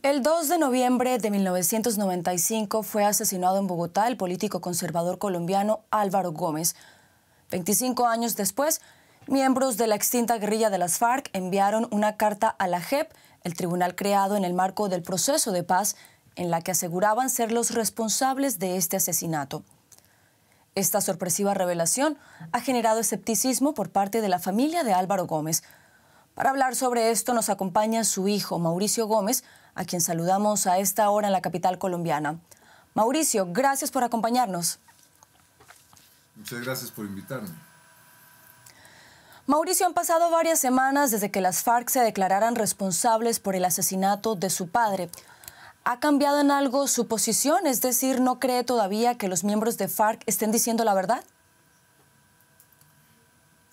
El 2 de noviembre de 1995 fue asesinado en Bogotá el político conservador colombiano Álvaro Gómez. 25 años después, miembros de la extinta guerrilla de las FARC enviaron una carta a la JEP, el tribunal creado en el marco del proceso de paz, en la que aseguraban ser los responsables de este asesinato. Esta sorpresiva revelación ha generado escepticismo por parte de la familia de Álvaro Gómez. Para hablar sobre esto nos acompaña su hijo, Mauricio Gómez, a quien saludamos a esta hora en la capital colombiana. Mauricio, gracias por acompañarnos. Muchas gracias por invitarme. Mauricio, han pasado varias semanas desde que las FARC se declararan responsables por el asesinato de su padre. ¿Ha cambiado en algo su posición? Es decir, ¿no cree todavía que los miembros de FARC estén diciendo la verdad?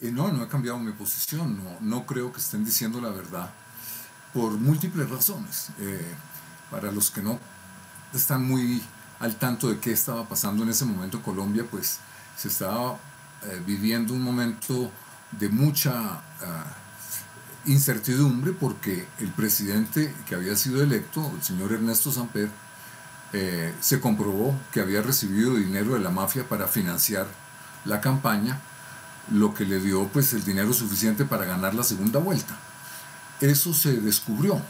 No he cambiado mi posición. No creo que estén diciendo la verdad por múltiples razones. Para los que no están muy al tanto de qué estaba pasando en ese momento en Colombia, pues se estaba viviendo un momento de mucha incertidumbre, porque el presidente que había sido electo, el señor Ernesto Samper, se comprobó que había recibido dinero de la mafia para financiar la campaña, lo que le dio pues el dinero suficiente para ganar la segunda vuelta. Eso se descubrió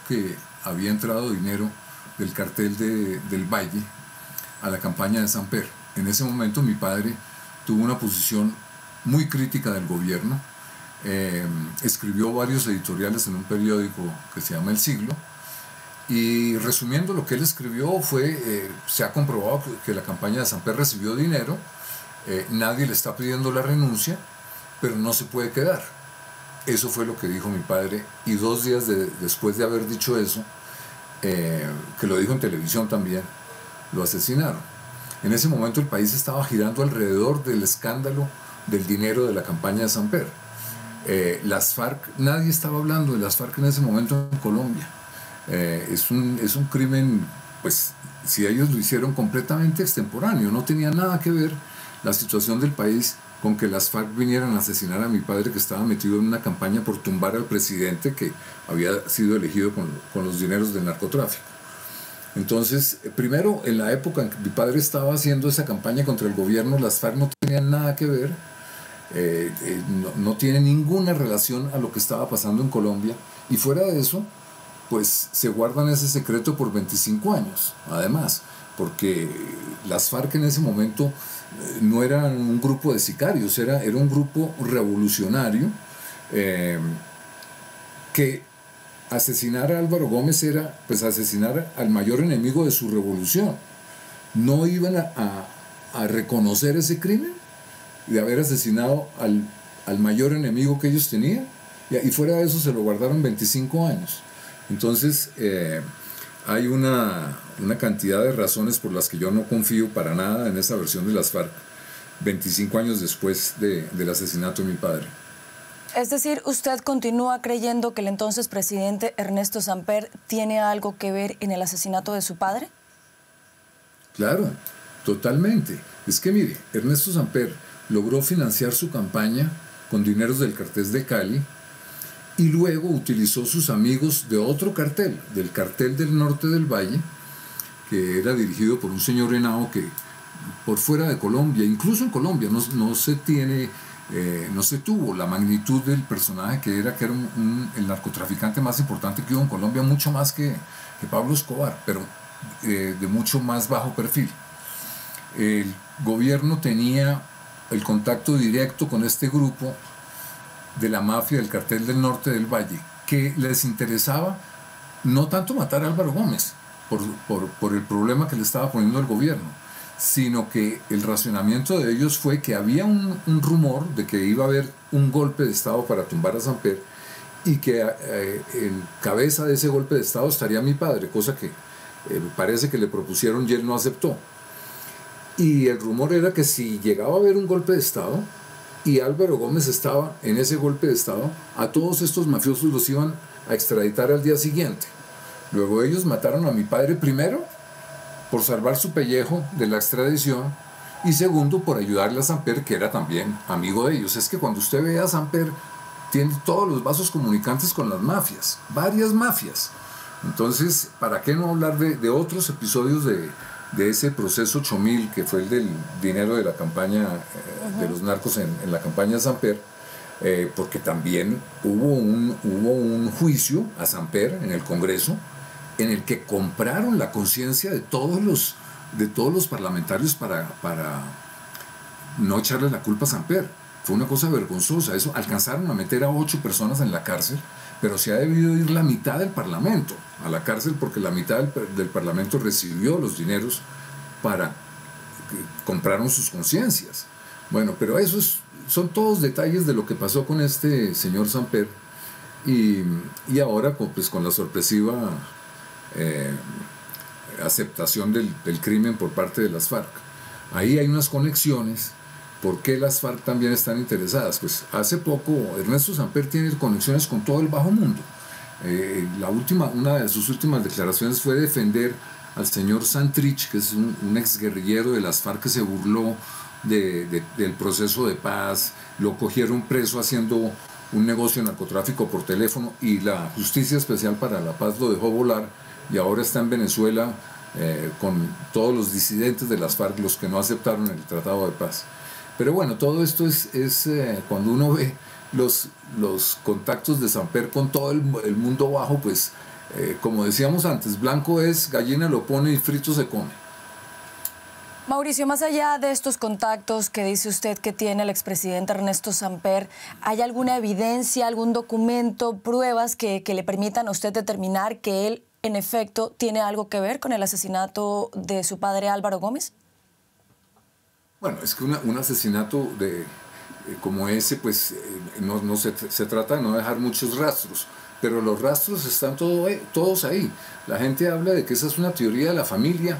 que había entrado dinero del cartel del Valle a la campaña de Samper. En ese momento mi padre tuvo una posición muy crítica del gobierno, escribió varios editoriales en un periódico que se llama El Siglo, y resumiendo lo que él escribió se ha comprobado que la campaña de Samper recibió dinero. Nadie le está pidiendo la renuncia, pero no se puede quedar. Eso fue lo que dijo mi padre, y 2 días después de haber dicho eso, que lo dijo en televisión también, lo asesinaron. En ese momento el país estaba girando alrededor del escándalo del dinero de la campaña de Samper. Las FARC, nadie estaba hablando de las FARC en ese momento en Colombia. Es un crimen, pues, si ellos lo hicieron completamente extemporáneo, no tenía nada que ver la situación del país con que las FARC vinieran a asesinar a mi padre, que estaba metido en una campaña por tumbar al presidente que había sido elegido con los dineros del narcotráfico. Entonces, primero, en la época en que mi padre estaba haciendo esa campaña contra el gobierno, las FARC no tenían nada que ver, no tiene ninguna relación a lo que estaba pasando en Colombia, y fuera de eso, pues se guardan ese secreto por 25 años, además, porque las FARC en ese momento no eran un grupo de sicarios, era un grupo revolucionario, que asesinar a Álvaro Gómez era pues asesinar al mayor enemigo de su revolución. No iban a reconocer ese crimen de haber asesinado al mayor enemigo que ellos tenían, y fuera de eso se lo guardaron 25 años. Entonces hay una cantidad de razones por las que yo no confío para nada en esa versión de las FARC 25 años después del asesinato de mi padre. Es decir, ¿usted continúa creyendo que el entonces presidente Ernesto Samper tiene algo que ver en el asesinato de su padre? Claro, totalmente. Es que mire, Ernesto Samper logró financiar su campaña con dineros del cartel de Cali, y luego utilizó sus amigos de otro cartel, del cartel del norte del Valle, que era dirigido por un señor Henao que por fuera de Colombia, incluso en Colombia, no se tuvo la magnitud del personaje que era el narcotraficante más importante que hubo en Colombia, mucho más que Pablo Escobar, pero de mucho más bajo perfil. El gobierno tenía el contacto directo con este grupo de la mafia del cartel del norte del Valle, que les interesaba no tanto matar a Álvaro Gómez por el problema que le estaba poniendo el gobierno, sino que el racionamiento de ellos fue que había un rumor de que iba a haber un golpe de Estado para tumbar a Samper, y que en cabeza de ese golpe de Estado estaría mi padre, cosa que parece que le propusieron y él no aceptó. Y el rumor era que si llegaba a haber un golpe de Estado y Álvaro Gómez estaba en ese golpe de Estado, a todos estos mafiosos los iban a extraditar al día siguiente. Luego ellos mataron a mi padre, primero por salvar su pellejo de la extradición, y segundo por ayudarle a Samper, que era también amigo de ellos. Es que cuando usted ve a Samper, tiene todos los vasos comunicantes con las mafias, varias mafias. Entonces, ¿para qué no hablar de otros episodios de ese proceso 8000, que fue el del dinero de la campaña de los narcos en la campaña de Samper? Porque también hubo un juicio a Samper en el Congreso, en el que compraron la conciencia de todos los parlamentarios para no echarle la culpa a Samper. Fue una cosa vergonzosa. Eso, alcanzaron a meter a 8 personas en la cárcel, pero se ha debido ir la mitad del Parlamento a la cárcel, porque la mitad del Parlamento recibió los dineros para que compraron sus conciencias. Bueno, pero son todos detalles de lo que pasó con este señor Samper, y ahora pues, con la sorpresiva aceptación del crimen por parte de las FARC. Ahí hay unas conexiones. ¿Por qué las FARC también están interesadas? Pues hace poco Ernesto Samper tiene conexiones con todo el bajo mundo. Una de sus últimas declaraciones fue defender al señor Santrich, que es un exguerrillero de las FARC que se burló del proceso de paz. Lo cogieron preso haciendo un negocio de narcotráfico por teléfono, y la Justicia Especial para la Paz lo dejó volar, y ahora está en Venezuela con todos los disidentes de las FARC, los que no aceptaron el Tratado de Paz. Pero bueno, todo esto es cuando uno ve los contactos de Samper con todo el mundo bajo, pues como decíamos antes, blanco es, gallina lo pone y frito se come. Mauricio, más allá de estos contactos que dice usted que tiene el expresidente Ernesto Samper, ¿hay alguna evidencia, algún documento, pruebas que le permitan a usted determinar que él, en efecto, tiene algo que ver con el asesinato de su padre Álvaro Gómez? Bueno, es que un asesinato como ese, pues se trata de no dejar muchos rastros, pero los rastros están todos ahí. La gente habla de que esa es una teoría de la familia.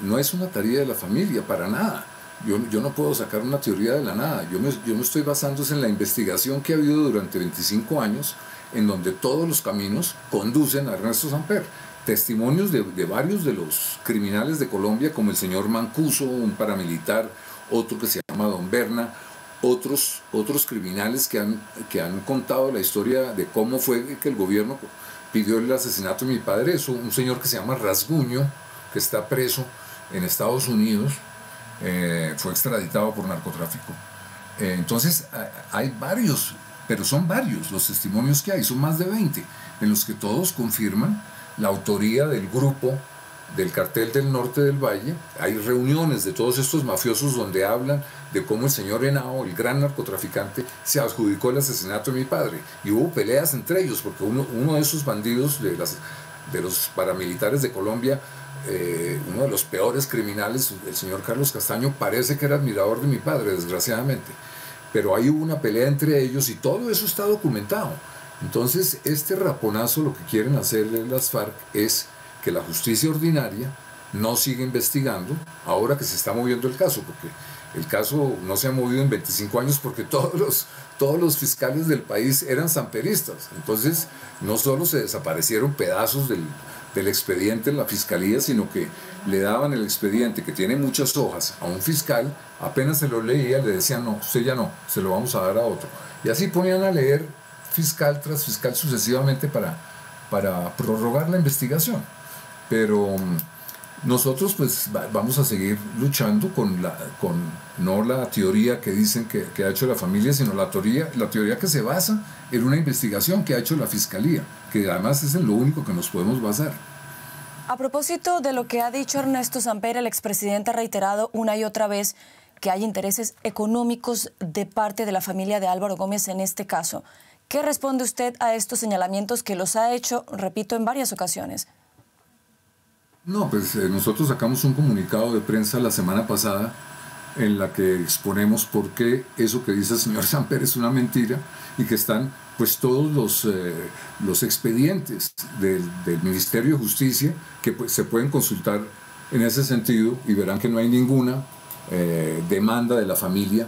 No es una teoría de la familia, para nada. Yo no puedo sacar una teoría de la nada. Yo me estoy basando en la investigación que ha habido durante 25 años, en donde todos los caminos conducen a Ernesto Samper. Testimonios de varios de los criminales de Colombia, como el señor Mancuso, un paramilitar, otro que se llama Don Berna, otros criminales que han contado la historia de cómo fue que el gobierno pidió el asesinato de mi padre. Un señor que se llama Rasguño, que está preso en Estados Unidos, fue extraditado por narcotráfico. Entonces hay varios, pero son varios los testimonios que hay, son más de 20, en los que todos confirman la autoría del grupo del Cartel del Norte del Valle. Hay reuniones de todos estos mafiosos donde hablan de cómo el señor Henao, el gran narcotraficante, se adjudicó el asesinato de mi padre, y hubo peleas entre ellos, porque uno de esos bandidos de los paramilitares de Colombia, uno de los peores criminales, el señor Carlos Castaño, parece que era admirador de mi padre, desgraciadamente, pero ahí hubo una pelea entre ellos y todo eso está documentado. Entonces este raponazo, lo que quieren hacer las FARC es que la justicia ordinaria no siga investigando ahora que se está moviendo el caso, porque el caso no se ha movido en 25 años, porque todos los fiscales del país eran samperistas. Entonces no solo se desaparecieron pedazos del expediente en la fiscalía, sino que le daban el expediente, que tiene muchas hojas, a un fiscal, apenas se lo leía, le decían no, usted ya no, se lo vamos a dar a otro. Y así ponían a leer fiscal tras fiscal sucesivamente para prorrogar la investigación. Pero nosotros pues vamos a seguir luchando con no la teoría que dicen que ha hecho la familia, sino la teoría que se basa en una investigación que ha hecho la Fiscalía, que además es en lo único que nos podemos basar. A propósito de lo que ha dicho Ernesto Samper, el expresidente ha reiterado una y otra vez que hay intereses económicos de parte de la familia de Álvaro Gómez en este caso. ¿Qué responde usted a estos señalamientos que los ha hecho, repito, en varias ocasiones? No, pues nosotros sacamos un comunicado de prensa la semana pasada en la que exponemos por qué eso que dice el señor Samper es una mentira, y que están pues todos los expedientes del Ministerio de Justicia que pues, se pueden consultar en ese sentido, y verán que no hay ninguna demanda de la familia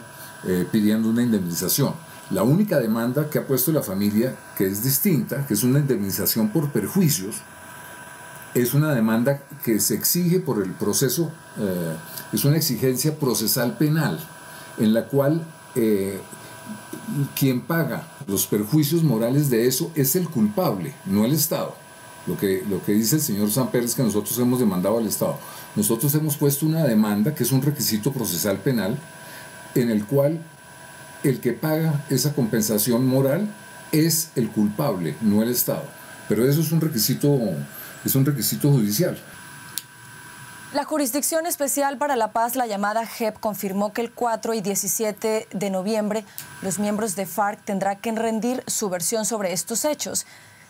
pidiendo una indemnización. La única demanda que ha puesto la familia, que es distinta, que es una indemnización por perjuicios, es una demanda que se exige por el proceso, es una exigencia procesal penal, en la cual quien paga los perjuicios morales de eso es el culpable, no el Estado. Lo que dice el señor Samper es que nosotros hemos demandado al Estado. Nosotros hemos puesto una demanda que es un requisito procesal penal en el cual el que paga esa compensación moral es el culpable, no el Estado. Pero eso es un requisito judicial. La Jurisdicción Especial para la Paz, la llamada JEP, confirmó que el 4 y 17 de noviembre los miembros de FARC tendrán que rendir su versión sobre estos hechos.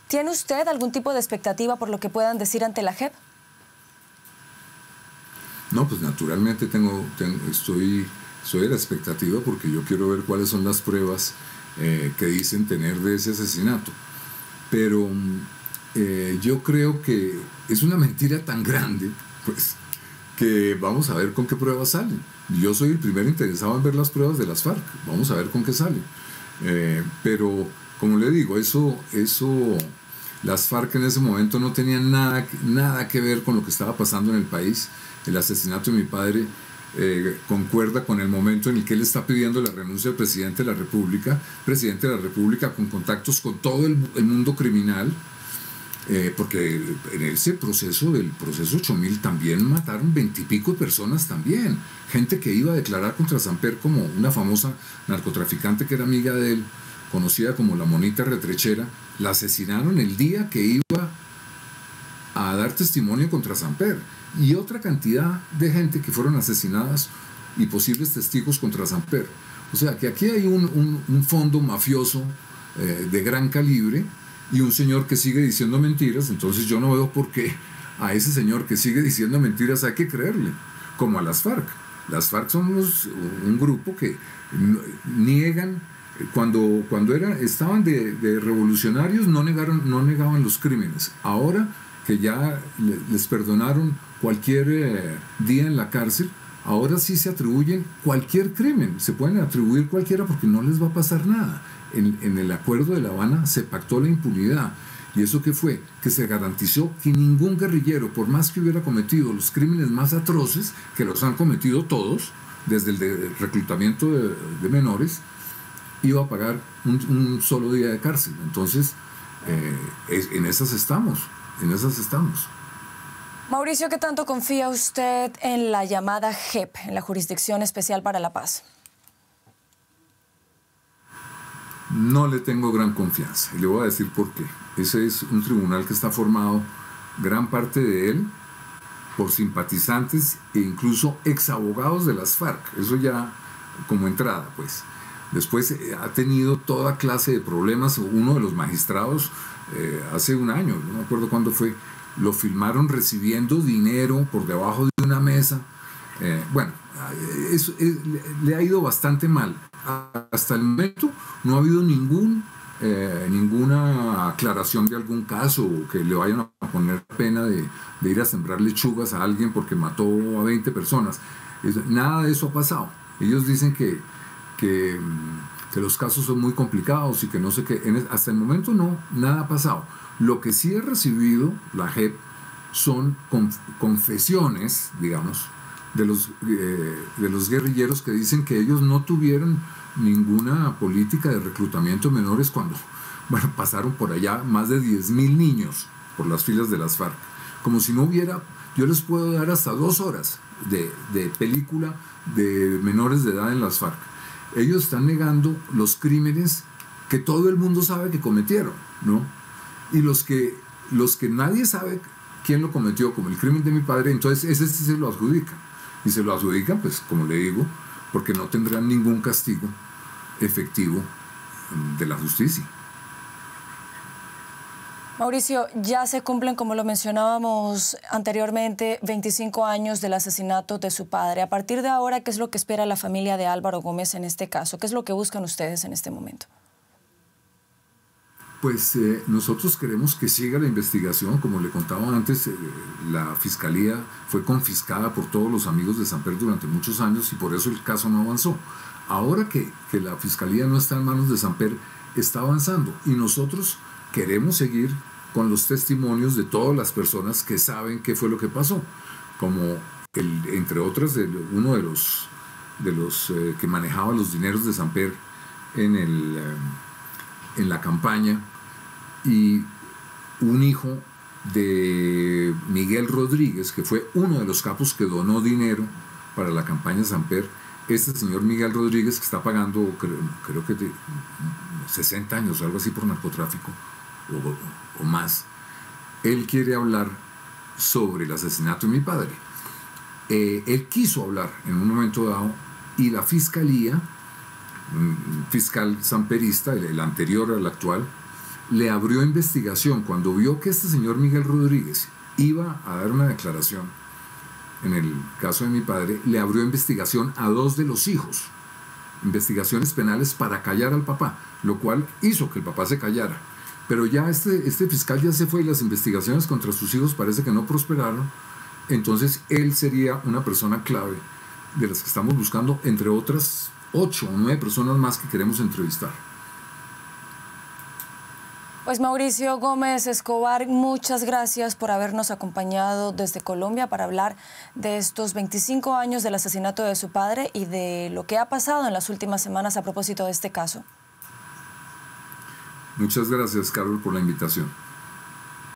¿Tiene usted algún tipo de expectativa por lo que puedan decir ante la JEP? No, pues naturalmente estoy a la expectativa porque yo quiero ver cuáles son las pruebas que dicen tener de ese asesinato. Pero yo creo que es una mentira tan grande, pues, que vamos a ver con qué pruebas salen. Yo soy el primero interesado en ver las pruebas de las FARC. Vamos a ver con qué salen. Pero, como le digo, las FARC en ese momento no tenían nada que ver con lo que estaba pasando en el país. El asesinato de mi padre concuerda con el momento en el que él está pidiendo la renuncia del presidente de la República con contactos con todo el mundo criminal. Porque en ese proceso del proceso 8000 también mataron 20 y pico de personas también, gente que iba a declarar contra Samper como una famosa narcotraficante que era amiga de él, conocida como la Monita Retrechera. La asesinaron el día que iba a dar testimonio contra Samper, y otra cantidad de gente que fueron asesinadas y posibles testigos contra Samper. O sea que aquí hay un fondo mafioso de gran calibre y un señor que sigue diciendo mentiras. Entonces yo no veo por qué a ese señor que sigue diciendo mentiras hay que creerle, como a las FARC. Las FARC son un grupo que niegan, cuando estaban de revolucionarios no negaban los crímenes. Ahora que ya les perdonaron cualquier día en la cárcel, ahora sí se atribuyen cualquier crimen, se pueden atribuir cualquiera porque no les va a pasar nada. En el Acuerdo de La Habana se pactó la impunidad. ¿Y eso qué fue? Que se garantizó que ningún guerrillero, por más que hubiera cometido los crímenes más atroces, que los han cometido todos, desde el de reclutamiento de menores, iba a pagar un solo día de cárcel. Entonces, en esas estamos. Mauricio, ¿qué tanto confía usted en la llamada JEP, en la Jurisdicción Especial para la Paz? No le tengo gran confianza, y le voy a decir por qué. Ese es un tribunal que está formado, gran parte de él, por simpatizantes e incluso exabogados de las FARC. Eso ya como entrada, pues. Después ha tenido toda clase de problemas. Uno de los magistrados, hace un año, no me acuerdo cuándo fue, lo filmaron recibiendo dinero por debajo de una mesa. Le ha ido bastante mal. Hasta el momento no ha habido ninguna aclaración de algún caso que le vayan a poner pena de ir a sembrar lechugas a alguien porque mató a 20 personas. Nada de eso ha pasado. Ellos dicen que los casos son muy complicados y que no sé qué. Hasta el momento no, nada ha pasado. Lo que sí ha recibido la JEP son confesiones, digamos, de los guerrilleros que dicen que ellos no tuvieron ninguna política de reclutamiento de menores cuando pasaron por allá más de 10.000 niños por las filas de las FARC. Como si no hubiera, yo les puedo dar hasta 2 horas de película de menores de edad en las FARC. Ellos están negando los crímenes que todo el mundo sabe que cometieron, ¿no? Y los que nadie sabe quién lo cometió, como el crimen de mi padre, entonces ese sí se lo adjudican. Y se lo adjudican, pues, como le digo, porque no tendrán ningún castigo efectivo de la justicia. Mauricio, ya se cumplen, como lo mencionábamos anteriormente, 25 años del asesinato de su padre. A partir de ahora, ¿qué es lo que espera la familia de Álvaro Gómez en este caso? ¿Qué es lo que buscan ustedes en este momento? Pues nosotros queremos que siga la investigación. Como le contaba antes, la fiscalía fue confiscada por todos los amigos de Samper durante muchos años y por eso el caso no avanzó. Ahora que la fiscalía no está en manos de Samper, está avanzando, y nosotros queremos seguir con los testimonios de todas las personas que saben qué fue lo que pasó, como entre otras uno de los que manejaba los dineros de Samper en la campaña, y un hijo de Miguel Rodríguez, que fue uno de los capos que donó dinero para la campaña Samper. Este señor Miguel Rodríguez, que está pagando, creo que 60 años o algo así por narcotráfico o más, él quiere hablar sobre el asesinato de mi padre. Él quiso hablar en un momento dado y la fiscalía, un fiscal samperista, el anterior al actual, le abrió investigación cuando vio que este señor Miguel Rodríguez iba a dar una declaración en el caso de mi padre. Le abrió investigación a 2 de los hijos, investigaciones penales para callar al papá, lo cual hizo que el papá se callara. Pero ya este fiscal ya se fue y las investigaciones contra sus hijos parece que no prosperaron. Entonces él sería una persona clave de las que estamos buscando, entre otras 8 o 9 personas más que queremos entrevistar. Pues Mauricio Gómez Escobar, muchas gracias por habernos acompañado desde Colombia para hablar de estos 25 años del asesinato de su padre y de lo que ha pasado en las últimas semanas a propósito de este caso. Muchas gracias, Carol, por la invitación.